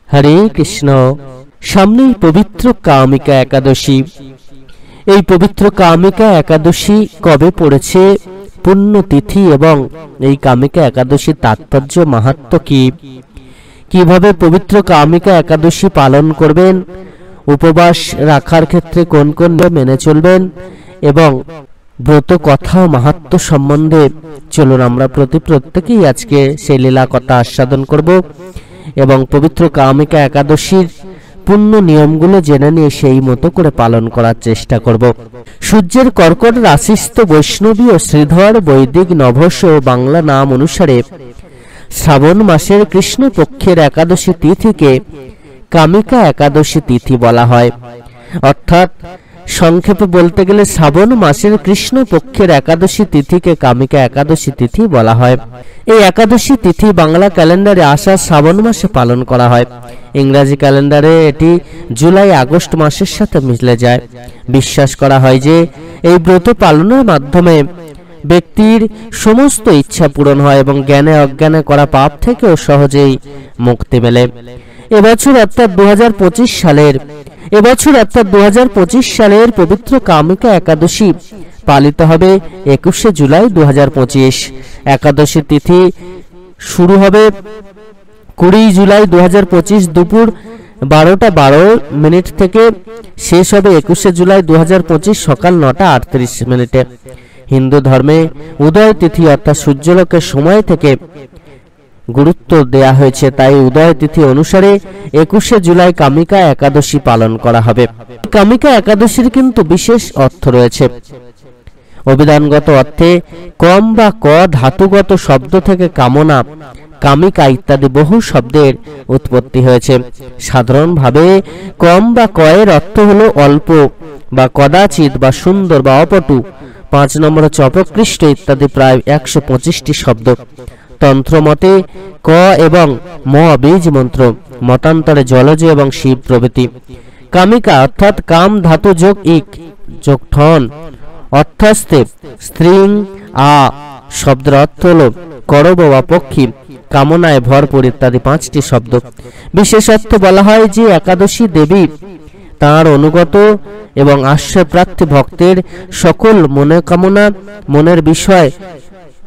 হরে কৃষ্ণ। সামনেই পবিত্র কামিকা একাদশী। এই পবিত্র কামিকা একাদশী কবে পড়েছে, পুণ্যতিথি এবং এই কামিকা একাদশীর তাৎপর্য মাহাত্ম্য কি, কিভাবে পবিত্র কামিকা একাদশী পালন করবেন, উপবাস রাখার ক্ষেত্রে কোন কোন মেনে চলবেন এবং ব্রত কথা ও মাহাত্ম্য সম্বন্ধে চলুন আমরা প্রত্যেকেই আজকে সেই লীলা কথা আস্বাদন করব এবং পবিত্র কামিকা একাদশীর পুণ্য নিয়মগুলো জেনে নিয়ে সেই মতো করে পালন করার চেষ্টা করব। সূর্যের কর্কট রাশিস্থ বৈষ্ণবী ও শ্রীধর বৈদিক নভস ও বাংলা নাম অনুসারে শ্রাবণ মাসের কৃষ্ণ পক্ষের একাদশী তিথিকে কামিকা একাদশী তিথি বলা হয়। অর্থাৎ সংক্ষেপে বলতে গেলে শ্রাবণ মাসের কৃষ্ণ পক্ষের একাদশী তিথিকে কামিকা একাদশী তিথি বলা হয়। এই একাদশী তিথি বাংলা ক্যালেন্ডারে আসা শ্রাবণ মাসে পালন করা হয়। ইংরাজি ক্যালেন্ডারে এটি জুলাই আগস্ট মাসের সাথে মিলে যায়। বিশ্বাস করা হয় যে এই ব্রত পালনের মাধ্যমে ব্যক্তির সমস্ত ইচ্ছা পূরণ হয় এবং জ্ঞানে অজ্ঞানে করা পাপ থেকেও সহজেই মুক্তি মেলে। এবছর অর্থাৎ 2025 সালের পবিত্র কামিকা একাদশী পালিত হবে 21শে জুলাই 2025। একাদশী তিথি শুরু হবে 20 জুলাই 2025 দুপুর 12টা 12 থেকে শেষ হবে 21শে জুলাই 2025 সকাল 9টা 38 মিনিটে। হিন্দু ধর্মে উদয় তিথি অর্থাৎ সূর্যালোকের সময় থেকে গুরুত্ব দেয়া হয়েছে, তাই উদয় তিথি অনুসারে 21শে জুলাই কামিকা একাদশী পালন করা হবে। কামিকা একাদশীর কিন্তু বিশেষ অর্থ রয়েছে। অভিধানগত অর্থে কম বা ক ধাতুগত শব্দ থেকে কামনা, কামিকা ইত্যাদি বহু শব্দের উৎপত্তি হয়েছে। সাধারণভাবে কম বা ক এর অর্থ হলো অল্প বা কদাচিৎ বা সুন্দর বা অপটু। 5 নম্বর চপকৃষ্ট ইত্যাদি প্রায় 125টি শব্দ। তন্ত্র মতে ক এবং ম বীজ মন্ত্র, মতান্তরে জলজ এবং শিব প্রভৃতি। কামিকা অর্থাৎ কাম ধাতু যোগ ইক যোগ ঠন অর্থাস্তে স্ত্রীং আ শব্দের অর্থ হল করব বা পক্ষী, কামনায় ভরপুর ইত্যাদি 5টি শব্দ। বিশেষত্ব বলা হয় যে একাদশী দেবী তাঁর অনুগত এবং আশ্রয়প্রার্থী ভক্তের সকল মনোকামনা, মনের বিষয়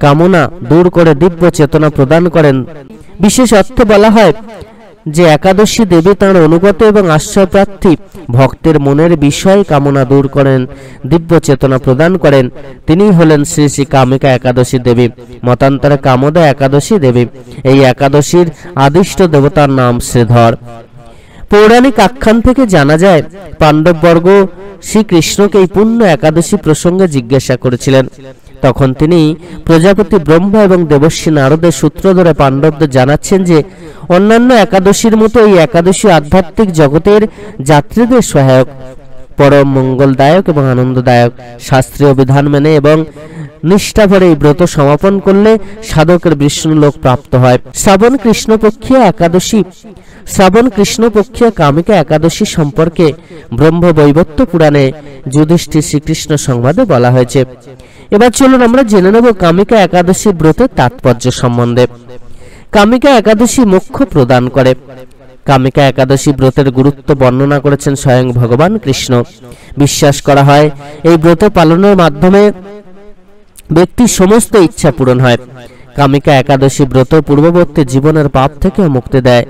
কামনা দূর করে দিব্য চেতনা প্রদান করেন। বিশেষ অর্থে বলা হয় যে একাদশী দেবী তাঁর অনুগত এবং আশ্রয়প্রার্থী ভক্তের মনের বিষয় কামনা দূর করেন, দিব্য চেতনা প্রদান করেন। তিনি হলেন শ্রী শ্রী কামিকা একাদশী দেবী, মতান্তরে কামদা একাদশী দেবী। এই একাদশীর আদিষ্ট দেবতার নাম শ্রীধর। পৌরাণিক আখ্যান থেকে জানা যায় পাণ্ডববর্গ শ্রীকৃষ্ণকে এই পুণ্য একাদশী প্রসঙ্গে জিজ্ঞাসা করেছিলেন। তখন তিনি প্রজাপতি ব্রহ্মা এবং দেবর্ষি নারদের সূত্র ধরে পাণ্ডবদের জানাচ্ছেন যে অন্যান্য একাদশীর মতো এই একাদশী আধ্যাত্মিক জগতের যাত্রীদের সহায়ক, পরম মঙ্গলদায়ক এবং আনন্দদায়ক। শাস্ত্রীয় বিধান মেনে এবং নিষ্ঠাভরে এই ব্রত সমাপন করলে সাধকের বিষ্ণু লোক প্রাপ্ত হয়। শ্রাবণ কৃষ্ণপক্ষীয় কামিকা একাদশী সম্পর্কে ব্রহ্মবৈবর্ত পুরাণে যুধিষ্ঠির শ্রীকৃষ্ণ সংবাদে বলা হয়েছে। এবার চলুন আমরা জেনে নেব কামিকা একাদশী ব্রতের তাৎপর্য সম্বন্ধে। কামিকা একাদশী মোক্ষ প্রদান করে। কামিকা একাদশী ব্রতের গুরুত্ব বর্ণনা করেছেন স্বয়ং ভগবান কৃষ্ণ। বিশ্বাস করা হয় এই ব্রত পালনের মাধ্যমে ব্যক্তির সমস্ত ইচ্ছা পূরণ হয়। কামিকা একাদশী ব্রত পূর্ববর্তী জীবনের পাপ থেকে মুক্তি দেয়।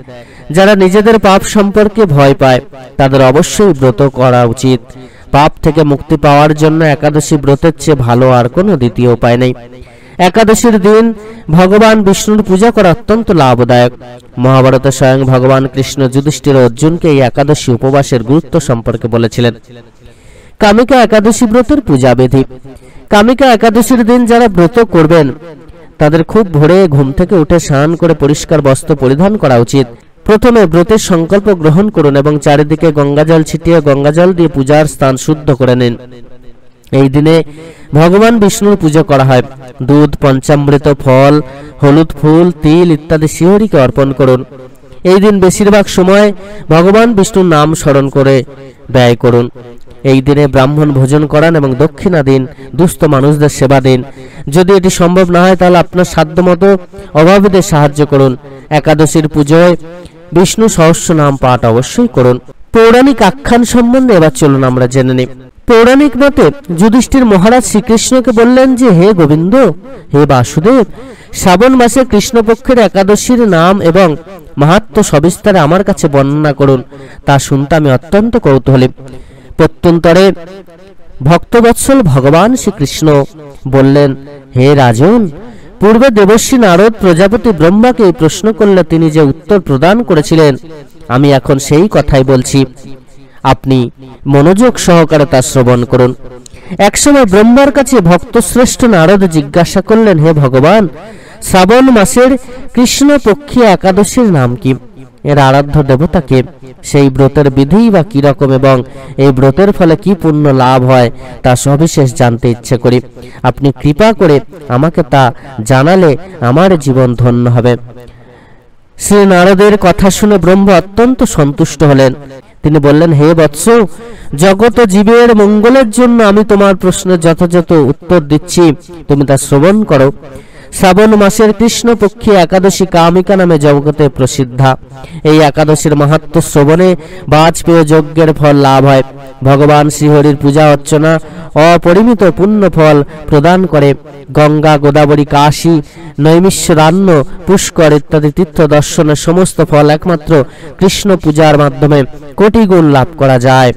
যারা নিজেদের পাপ সম্পর্কে ভয় পায় তাদের অবশ্যই ব্রত করা উচিত। পাপ থেকে মুক্তি পাওয়ার জন্য একাদশী ব্রতের চেয়ে ভালো আর কোনো দ্বিতীয় উপায় নেই। একাদশীর দিন ভগবান বিষ্ণুর পূজা করা অত্যন্ত লাভদায়ক। মহাভারতে স্বয়ং ভগবান কৃষ্ণ যুধিষ্ঠির অর্জুনকে এই একাদশী উপবাসের গুরুত্ব সম্পর্কে বলেছিলেন। কামিকা একাদশী ব্রতের পূজা বিধি। কামিকা একাদশীর দিন যারা ব্রত করবেন তাদের খুব ভোরে ঘুম থেকে উঠে স্নান করে পরিষ্কার বস্ত্র পরিধান করা উচিত। প্রথমে ব্রতের সংকল্প গ্রহণ করুন এবং চারিদিকে গঙ্গাজল ছিটিয়ে গঙ্গাজল দিয়ে পূজার স্থান শুদ্ধ করে নিন। এই দিনে ভগবান বিষ্ণুর পুজো করা হয়। দুধ, পঞ্চামৃত, ফল, হলুদ ফুল, তিল ইত্যাদি শ্রীহরিকে অর্পণ করুন। এই দিন বেশিরভাগ সময় ভগবান বিষ্ণুর নাম স্মরণ করে ব্যয় করুন। এই দিনে ব্রাহ্মণ ভোজন করান এবং দক্ষিণা দিন, দুস্থ মানুষদের সেবা দিন। যদি এটি সম্ভব না হয় তাহলে আপনার সাধ্যমতো অভাবীদের সাহায্য করুন। একাদশীর পুজোয় বিষ্ণু সহস্র নাম পাঠ অবশ্যই করুন। পৌরাণিক আখ্যান সম্বন্ধে এবার চলুন আমরা জেনে নিই। পৌরাণিক মতে যুধিষ্ঠির মহারাজ শ্রীকৃষ্ণকে বললেন যে, হে গোবিন্দ, হে বাসুদেব, শ্রাবণ মাসে কৃষ্ণপক্ষের একাদশীর নাম এবং মাহাত্ম্য সবিস্তারে আমার কাছে বর্ণনা করুন, তা শুনতে আমি অত্যন্ত কৌতূহলী। প্রত্যন্তরে ভক্তবৎসল ভগবান শ্রীকৃষ্ণ বললেন, হে রাজন, পূর্বে দেবর্ষি নারদ প্রজাপতি ব্রহ্মাকে এই প্রশ্ন করলে তিনি যে উত্তর প্রদান করেছিলেন, আমি এখন সেই কথাই বলছি, আপনি মনোযোগ সহকারে তা শ্রবণ করুন। একসময় ব্রহ্মার কাছে ভক্তশ্রেষ্ঠ নারদ জিজ্ঞাসা করলেন, হে ভগবান, শ্রাবণ মাসের কৃষ্ণপক্ষী একাদশীর নাম কি? এর আরাধ্য দেবতাকে? সেই ব্রতের বিধি বা কি রকম এবং এই ব্রতের ফলে কি পুণ্য লাভ হয় তা সবিশেষ জানতে ইচ্ছে করি। আপনি কৃপা করে আমাকে তা জানালে আমার জীবন ধন্য হবে। শ্রী নারদের কথা শুনে ব্রহ্মা অত্যন্ত সন্তুষ্ট হলেন। তিনি বললেন, হে বৎস, জগত জীবের মঙ্গলের জন্য আমি তোমার প্রশ্নের যথাযথ উত্তর দিচ্ছি, তুমি তা শ্রবণ করো। শ্রাবণ মাসের কৃষ্ণপক্ষী একাদশী কামিকা নামে জগতে প্রসিদ্ধা। এই একাদশীর মাহাত্ম্য শ্রবণে বাজপেয় যজ্ঞের ফল লাভ হয়। ভগবান শ্রীহরির পূজা অর্চনা অপরিমিত পুণ্য ফল প্রদান করে। গঙ্গা, গোদাবরী, কাশী, নৈমিষারণ্য, পুষ্কর ইত্যাদি তীর্থ দর্শনের সমস্ত ফল একমাত্র কৃষ্ণ পূজার মাধ্যমে কোটি গুণ লাভ করা যায়।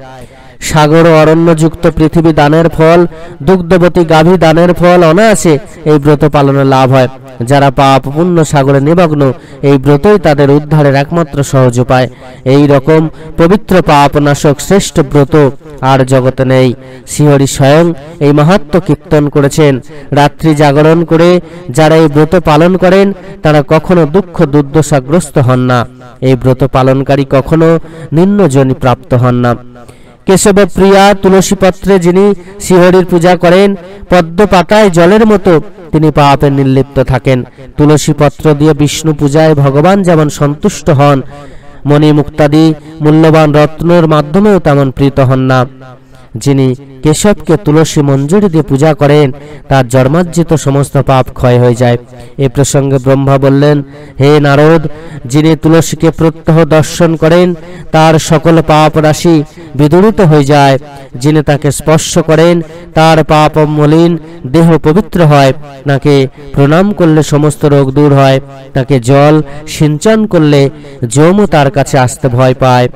সাগর ও অরণ্যযুক্ত পৃথিবী দানের ফল, দুগ্ধবতী গাভী দানের ফল অনায়াসে এই ব্রত পালনে লাভ হয়। যারা পাপ পুণ্য সাগরে নিমগ্ন, এই ব্রতই তাদের উদ্ধারের একমাত্র সহজ উপায়। এই রকম পবিত্র পাপ নাশক শ্রেষ্ঠ ব্রত আর জগতে নেই। শ্রীহরি স্বয়ং এই মাহাত্ম্য কীর্তন করেছেন। রাত্রি জাগরণ করে যারা এই ব্রত পালন করেন, তারা কখনো দুঃখ দুর্দশাগ্রস্ত হন না। এই ব্রত পালনকারী কখনো নিম্নজনি প্রাপ্ত হন না। কেশব প্রিয়া তুলসী পত্রে যিনি শ্রীহরির পূজা করেন, পদ্ম পাতায় জলের মতো তিনি পাপে নির্লিপ্ত থাকেন। তুলসী পত্র দিয়ে বিষ্ণু পূজায় ভগবান যেমন সন্তুষ্ট হন, মণি মুক্তাদি মূল্যবান রত্নের মাধ্যমেও তেমন প্রীত হন না। যিনি কেশবকে তুলসী মঞ্জুরি দিয়ে পূজা করেন, তার জন্মার্জিত সমস্ত পাপ ক্ষয় হয়ে যায়। এ প্রসঙ্গে ব্রহ্মা বললেন, হে নারদ, যিনি তুলসীকে প্রত্যহ দর্শন করেন, তার সকল পাপ রাশি বিদূরিত হয়ে যায়। যিনি তাকে স্পর্শ করেন, তার পাপ মলিন দেহ পবিত্র হয়। তাকে প্রণাম করলে সমস্ত রোগ দূর হয়। তাকে জল সিঞ্চন করলে যম তার কাছে আসতে ভয় পায়।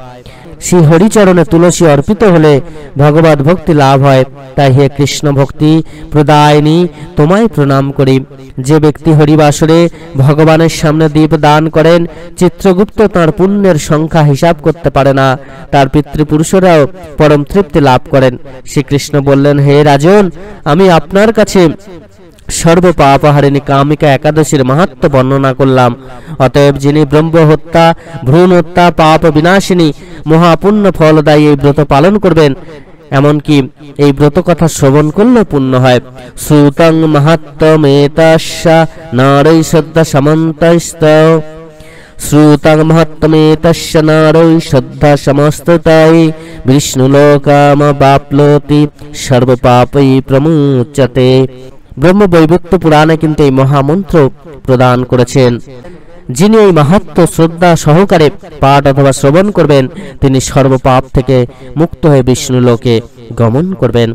শ্রী হরিচরণে তুলসী অর্পিত হলে ভগবত ভক্তি লাভ হয়। তাই হে কৃষ্ণ ভক্তি প্রদায়িনী, তোমায় প্রণাম করি। যে ব্যক্তি হরিবাসরে ভগবানের সামনে দীপ দান করেন, চিত্রগুপ্ত তাঁর পুণ্যের সংখ্যা হিসাব করতে পারে না। তার পিতৃপুরুষরাও পরম তৃপ্তি লাভ করেন। শ্রীকৃষ্ণ বললেন, হে রাজন, আমি আপনার কাছে সর্বপাপহারিণী কামিকা একাদশীর মাহাত্ম্য বর্ণনা করলাম। অতএব যিনি ব্রহ্ম হত্যা, ভ্রূণ হত্যা, পাপ বিনাশিনী মহাপুণ্য ফলদায়ী এই ব্রত পালন করবেন, এমনকি এই ব্রত কথা শ্রবণ করলে পুণ্য হয়। শ্রুতং মাহাত্ম্যমেতস্য নারৈ শ্রদ্ধা সমন্তস্ত, শ্রুতং মাহাত্ম্যমেতস্য নারৈ শ্রদ্ধা সমস্ততাই, বিষ্ণুলোকামবাপ্নোতি সর্বপাপৈ প্রমুচ্যতে। ব্রহ্মবৈবর্ত পুরাণে কিন্তু এই মহামন্ত্র প্রদান করেছেন। যিনি এই মাহাত্ম্য শ্রদ্ধা সহকারে পাঠ অথবা শ্রবণ করবেন, তিনি সর্বপাপ থেকে মুক্ত হয়ে বিষ্ণু লোকে গমন করবেন।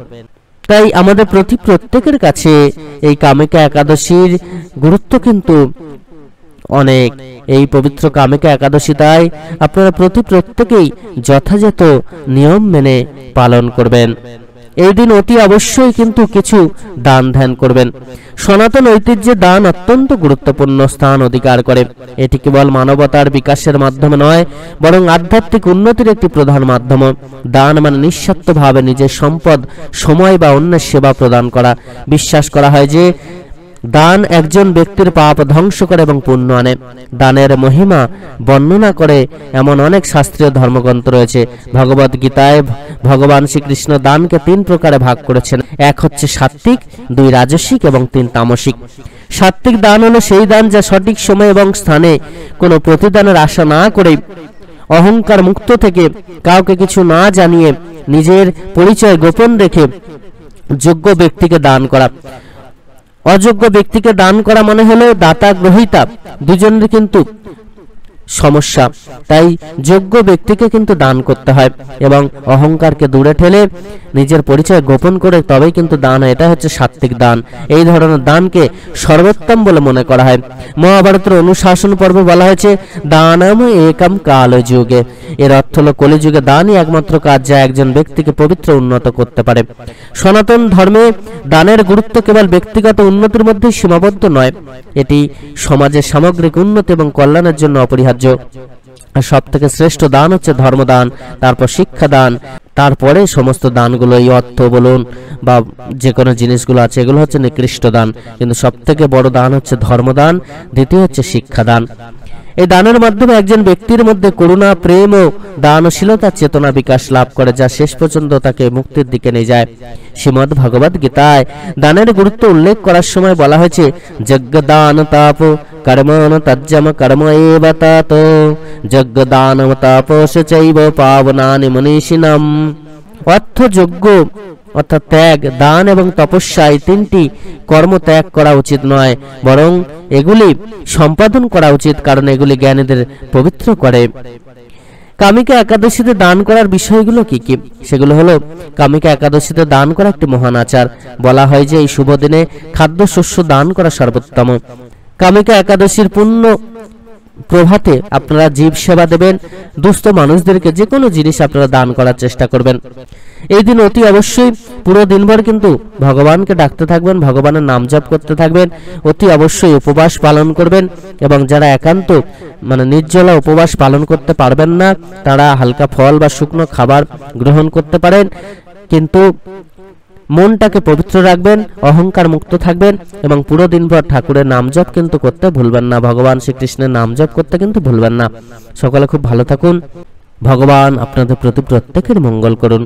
তাই আমাদের প্রত্যেকের কাছে এই কামিকা একাদশীর গুরুত্ব কিন্তু অনেক। এই পবিত্র কামিকা একাদশী তাই আপনারা প্রত্যেকেই যথাযথ নিয়ম মেনে পালন করবেন। এই দিন অতি অবশ্যই কিন্তু কিছু দান ধ্যান করবেন। সনাতন ঐতিহ্যে দান অত্যন্ত গুরুত্বপূর্ণ স্থান অধিকার করে। এটি কেবল মানবতার বিকাশের মাধ্যমে নয়, বরং আধ্যাত্মিক উন্নতির একটি প্রধান মাধ্যম। দান মানে নিঃস্বার্থভাবে নিজের সম্পদ, সময় বা অন্যের সেবা প্রদান করা। বিশ্বাস করা হয় যে দান একজন ব্যক্তির পাপ ধ্বংস করে এবং পুণ্য আনে। দানের মহিমা বর্ণনা করে এমন অনেক শাস্ত্রীয় ধর্মগ্রন্থ রয়েছে। ভগবত গীতায় ভগবান শ্রীকৃষ্ণ দানকে 3 প্রকারে ভাগ করেছেন। এক হচ্ছে সাত্ত্বিক, 2 রাজসিক এবং 3 তামসিক। সাত্ত্বিক দান হলো সেই দান যা সঠিক সময় এবং স্থানে কোনো প্রতিদানের আশা না করে, অহংকার মুক্ত থেকে, কাউকে কিছু না জানিয়ে, নিজের পরিচয় গোপন রেখে যোগ্য ব্যক্তিকে দান করা। অযোগ্য ব্যক্তিকে দান করা মানে হলো দাতা গ্রহীতা দুজনের কিন্তু সমস্যা। তাই যোগ্য ব্যক্তিকে কিন্তু দান করতে হয় এবং অহংকারকে দূরে ঠেলে নিজের পরিচয় গোপন করে তবেই কিন্তু দান হয়। এটা হচ্ছে সাত্ত্বিক দান। এই ধরনের দানকে সর্বোত্তম বলে মনে করা হয়। মহাভারতের অনুশাসন পর্বে বলা হয়েছে দানম একম কালযুগে। এর অর্থ হলো কলিযুগে দানই একমাত্র কাজ যা একজন ব্যক্তিকে পবিত্র উন্নত করতে পারে। সনাতন ধর্মে দানের গুরুত্ব কেবল ব্যক্তিগত উন্নতির মধ্যে সীমাবদ্ধ নয়, এটি সমাজের সামগ্রিক উন্নতি এবং কল্যাণের জন্য অপরিহার্য। সব থেকে শ্রেষ্ঠ দান হচ্ছে ধর্মদান, তারপর শিক্ষাদান, তারপরে সমস্ত দানগুলো এই অর্থ বলুন বা যে কোনো জিনিসগুলো আছে এগুলো হচ্ছে নিকৃষ্ট দান, কিন্তু সব থেকে বড় দান হচ্ছে ধর্মদান, দ্বিতীয় হচ্ছে শিক্ষাদান। এই দানের মাধ্যমে একজন ব্যক্তির মধ্যে করুণা, প্রেম ও দানশীলতার চেতনা বিকাশ লাভ করে, যা শেষ পর্যন্ত তাকে মুক্তির দিকে নিয়ে যায়। শ্রীমদ্ ভগবদ গীতায় দানের গুরুত্ব উল্লেখ করার সময় বলা হয়েছে যজ্ঞদান তাপ কর্মণ তজ্জম কর্ম এব তত যজ্ঞদানম তাপস চৈব পাবনানি মনীষিণাম। অর্থ, যজ্ঞ অর্থাৎ ত্যাগ, দান এবং তপস্যা এই তিনটি কর্ম ত্যাগ করা উচিত নয়, বরং এগুলি সম্পাদন করা উচিত, কারণ এগুলি জ্ঞানীদের পবিত্র করে। কামিকা একাদশীতে দান করার বিষয়গুলো কি কি? সেগুলো হলো কামিকা একাদশীতে দান করা একটি মহান আচার। বলা হয় যে এই শুভ দিনে খাদ্যশস্য দান করা সর্বোত্তম। কামিকা একাদশীর পূর্ণ প্রভাতে আপনারা জীব সেবা দেবেন, দুস্থ মানুষদেরকে যে কোনো জিনিস আপনারা দান করার চেষ্টা করবেন। এই দিন অতি অবশ্যই পুরো দিনভর কিন্তু ভগবানকে ডাকতে থাকবেন, ভগবানের নাম জপ করতে থাকবেন, অতি অবশ্যই উপবাস পালন করবেন। এবং যারা একান্ত নির্জলা উপবাস পালন করতে পারবেন না, তারা হালকা ফল বা শুকনো খাবার গ্রহণ করতে পারেন, কিন্তু মনটাকে পবিত্র রাখবেন, অহংকার মুক্ত থাকবেন এবং পুরো দিনভর ঠাকুরের নাম জপ কিন্তু করতে ভুলবেন না, ভগবান শ্রীকৃষ্ণের নাম জপ করতে কিন্তু ভুলবেন না। সকলে খুব ভালো থাকুন, ভগবান আপনাদের প্রতি প্রত্যেকের মঙ্গল করুন।